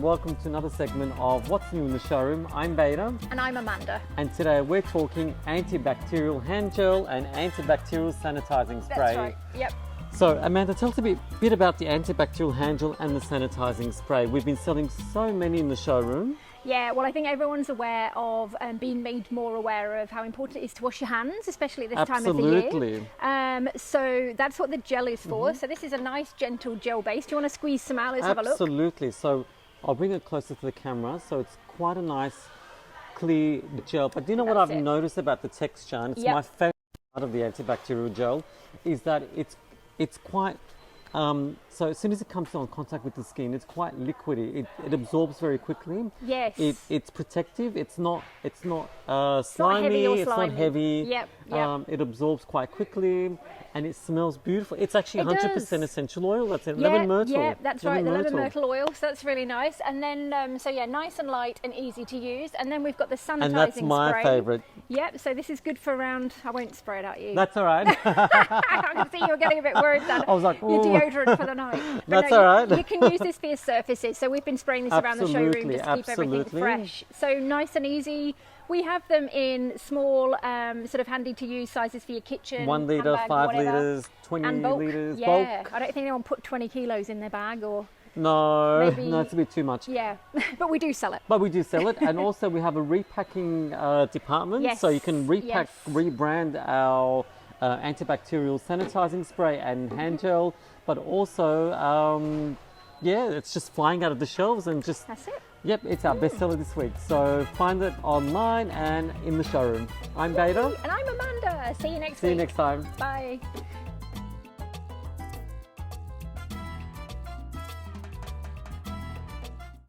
welcome to another segment of What's New in the Showroom. I'm Beta. And I'm Amanda. And today we're talking antibacterial hand gel and antibacterial sanitizing spray. That's right, yep. So Amanda, tell us a bit about the antibacterial hand gel and the sanitizing spray. We've been selling so many in the showroom. Yeah, well, I think everyone's aware of being made more aware of how important it is to wash your hands, especially at this time of the year. So that's what the gel is for. So this is a nice, gentle gel base. Do you want to squeeze some out? Let's have a look. Absolutely. So I'll bring it closer to the camera. So it's quite a nice, clear gel. But do you know what I've noticed about the texture? And it's my favorite part of the antibacterial gel is that it's quite. So as soon as it comes in contact with the skin, it's quite liquidy. It absorbs very quickly. Yes. It's protective. It's not slimy. It's not heavy or slimy. It's not heavy. Yep. It absorbs quite quickly, and it smells beautiful. It's actually 100% essential oil. That's it. Lemon myrtle. Yeah, that's right. The lemon myrtle oil. So that's really nice. And then, nice and light and easy to use. And then we've got the sanitizing spray. And that's my favourite. Yep. So this is good for around. I won't spray it at you. That's all right. I can see you're getting a bit worried then. I was like, your deodorant for the night. That's all right. You can use this for your surfaces. So we've been spraying this around the showroom just to keep everything fresh. So nice and easy. We have them in small, sort of handy to use sizes for your kitchen. 1 litre, handbag, 5 whatever. litres, 20 and bulk. litres, yeah. bulk. I don't think anyone put 20 kilos in their bag or... No, maybe, no, it's a bit too much. Yeah, but we do sell it. But we do sell it, and also we have a repacking department, yes. So you can repack, rebrand our antibacterial sanitizing spray and hand gel, but also, it's just flying out of the shelves and just... That's it. Yep, it's our bestseller this week. So find it online and in the showroom. I'm Beta. And I'm Amanda. See you next week. See you next time. Bye.